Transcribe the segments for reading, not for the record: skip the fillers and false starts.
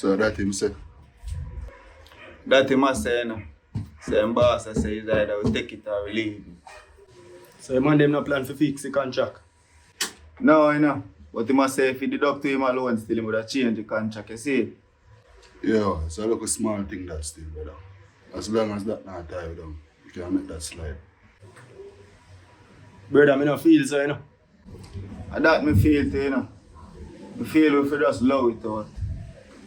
So that him say? That him a say, no. Same boss I say is either we take it or we leave. So the man them no plan for fix the contract? No, you know. But he must say if he deduct to him alone still, he would have changed the contract, you see? Yeah, it's a little small thing that still, brother. As long as that not tie you down, you can make that slide. Brother, me no feel so, you know. And that me feel too, you know. I feel we should just love it out.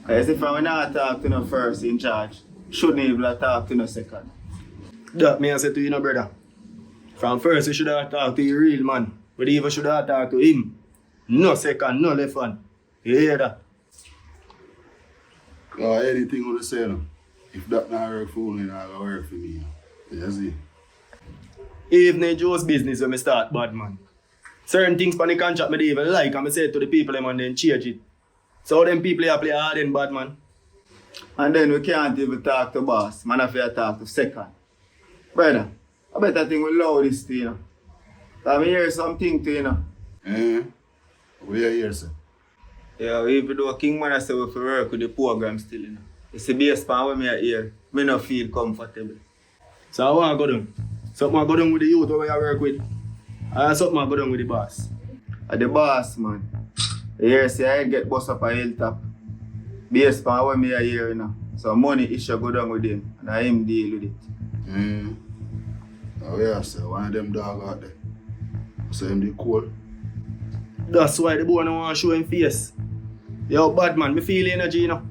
Because if I not talk to no first in charge, shouldn't even talk to no second. That me I say to you, no brother. From first you should have talked to your real man. But even should have talked to him. No second, no left hand. You hear that? Anything you say, no? If that not work for you, it not work for me. You see? Evening Joe's business when me start, bad man. Certain things on the contract me dey even like and me say to the people them and then change it. So them people here play hard and bad man. And then we can't even talk to boss. Man have to talk to second. Brother, I better think we love this thing, you know. Let me hear something to you know. What you hear, sir? Yeah, even though King Man I say we have to work with the program still, you know. It's the based on what I hear. I don't feel comfortable. So I want to go down. Something I go down with the youth where I work with. And something I go down with the boss. The boss, man. You hear say I get bust up a hilltop. Based on what I hear, you know. So money issue go down with him. And I him deal with it. Oh yeah, sir. One of them dog out there. So him the cool. That's why the boy don't want to show him face. Yo, bad man, me feel energy, you know.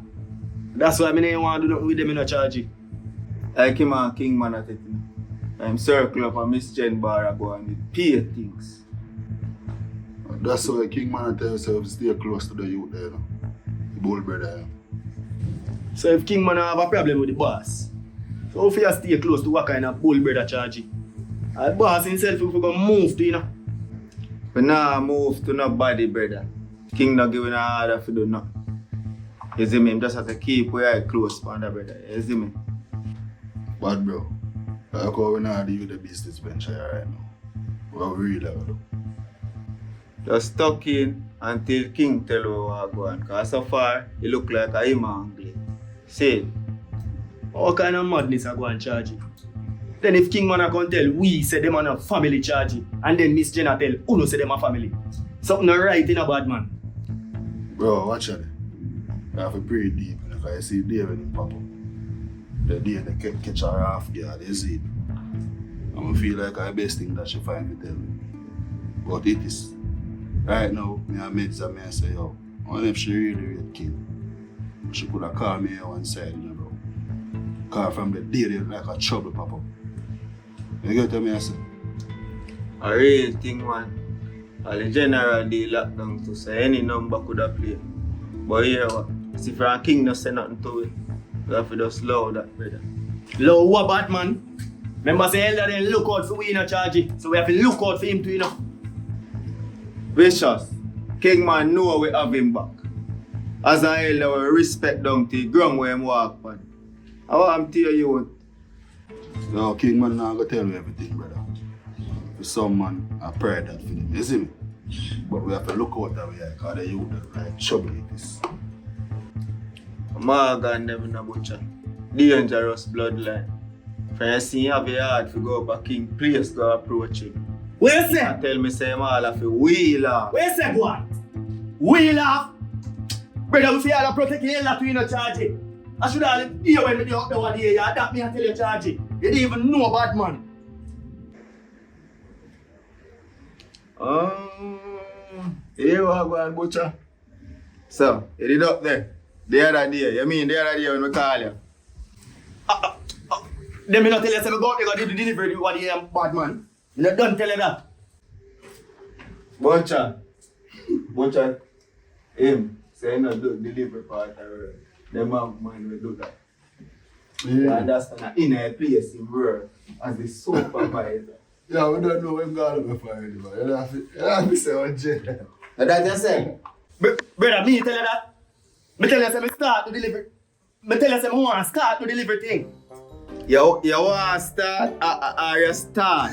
That's why I don't want to do nothing with them in a charge. Like him and King Man at it, you know. I'm circle up and Miss Jen Barra go and with pay things. That's why King Man tell yourself to stay close to the youth there, you know. The bull brother. So if King Man have a problem with the boss, so if you stay close to what kind of bull brother charge? The boss himself if you go move to, you know. We nah move to nobody, brother. King not giving an order for do nothing. You see me? Him just have to keep where I close for the brother. You see me? But bro, like how we not deal with the business venture right now. What we really have to do? Just stuck in until King tell you what go on. Cause so far, he look like a him angry. See? What kind of madness I go and charge it? Then if King Man can tell we say them on a family charge it, and then Miss Jenna tell Uno say them a family. Something not right in a bad man. Bro, watch it. I have to pray deep because I see David in pop up. The day they catch her half guard, you see it. I'm feel like I best thing that she find me tell me. But it is. Right now, me and meds and me I say, yo, I wonder if she really King. She could have called me on one side, you know, bro. Cause from the day they like a trouble pop up. You get what I say? A real thing, man. All the general day lockdown too, so any number could have played. But here what? See if a King not say nothing to it. We have to just slow that, brother. Low what bad man? Remember say elder then look out for we in a charge it. So we have to look out for him too, you know. Vicious. King Man know we have him back. As an elder, we respect down to the ground where him walk on. I want to tell you what. No, King Man not gonna tell you everything, brother. For some man, I pray that for them, you see me? But we have to look out that way, because the youth are like trouble it is. Morgan never know butcher. Dangerous bloodline. When you see him have a heart to go up a king, please go approach him. Where say? And tell me say him all have to wheel off. Where say what? Wheel off? Brother, we say all protect the elder to you no charge it. I should have hear when me out there one day, you adapt me and tell you charge it. You didn't even know bad man. Here we go and butcher. So, you did up there. The other day. You mean the other day when we call you? Then me not tell you say me go out there go do the delivery what you am bad man. Me not done tell you that. Butcher. Butcher. Him. Say you not do delivery part already. Them have man will do that. Yeah. You understand? In a place in work as the supervisor. Yeah, we don't know when God will find him. You have to say what Jen. Now that you say? Brother, me tell you that. Me tell you say me start to deliver. Me tell you say me want to start to deliver thing. You want to start or you start?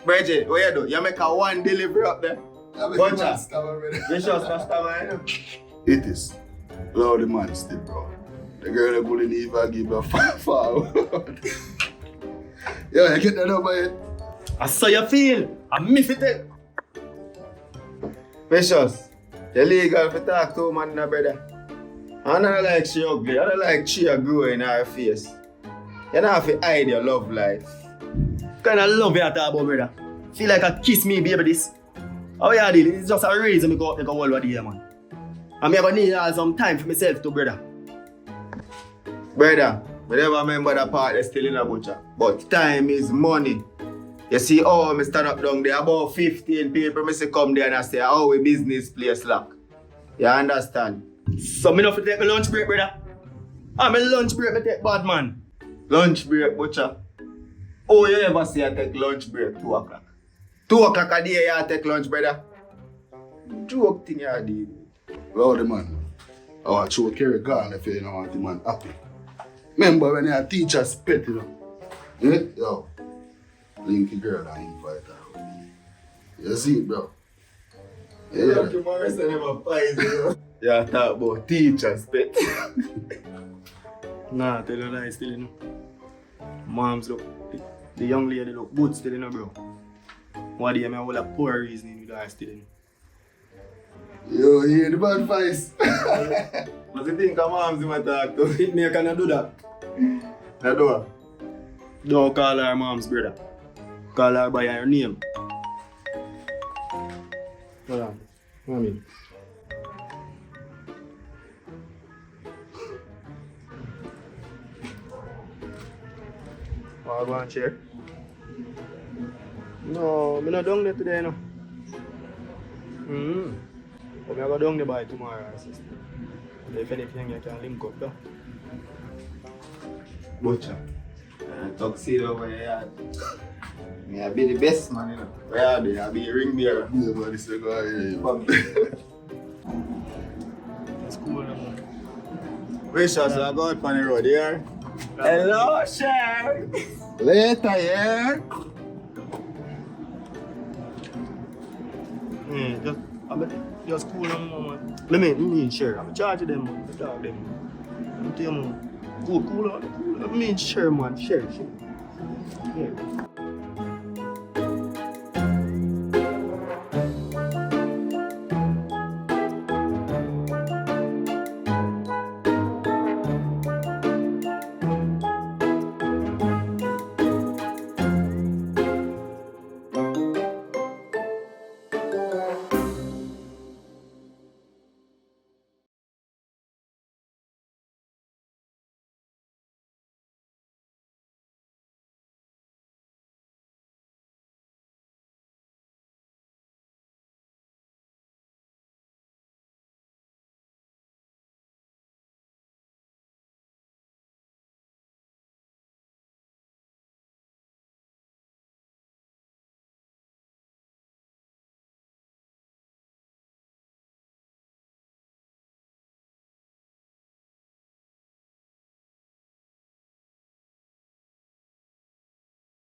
Bridget, what you do? You make a one delivery up there? Butcher. You sure customer, you know? It is. Lord the man still, bro. The girl that wouldn't even give a forward. Yo, you get that number yet? I saw you feel. I miss it. Precious, you legal to talk to a man, no, brother. I don't like she ugly. I don't like she a grow in her face. You don't have to hide your love life. Kind of love you talk about, brother. Feel like a kiss me, baby, this. How you deal? It's just a reason I go take a whole body here, man. I'm gonna need some time for myself too, brother. Brother, I never remember that part that's still in a butcher. But time is money. You see, oh, I stand up down there, about 15 people, I say come there and I say, oh, we business place lock. You understand? So me not to take my lunch break, brother. My lunch break me take bad, man. Lunch break, butcher. Oh, you ever see I take lunch break 2 o'clock? 2 o'clock a day you take lunch, brother? Joke thing you did. Lordy man, I want to carry gun if you don't want the man happy. Remember when you're a teacher's pet, you know? Yeah? Yo, linky girl and invite her. You see it, bro? Yeah. Yeah, talk about teachers, pet. Nah, tell you lie still, you know. Moms look, the young lady look good still, you know, bro. What do you mean? I will have poor reasoning with her still, you know. Yo, you hear the bad voice? What do you think of moms you want to talk to? Hit me, can I do that? I do it. Don't call her mom's brother. Call her by her name. Hold on. What I mean? Oh, go on, chair. No, I'm not down there today, no. But I go down there by tomorrow, sister. If anything, you can link up, though. Butcher. Tuxedo over here. Me I be the best man, you know. Where are they? I be a ring bearer. Yeah, but this is going Come. That's cool, man. Precious, I go out on the road here. Hello, Sher. Later, yeah. Just cool down, man. Let me share. I'm charging them, man. I talk them. I'm telling you, cool on. Let me share, man. Share. Yeah.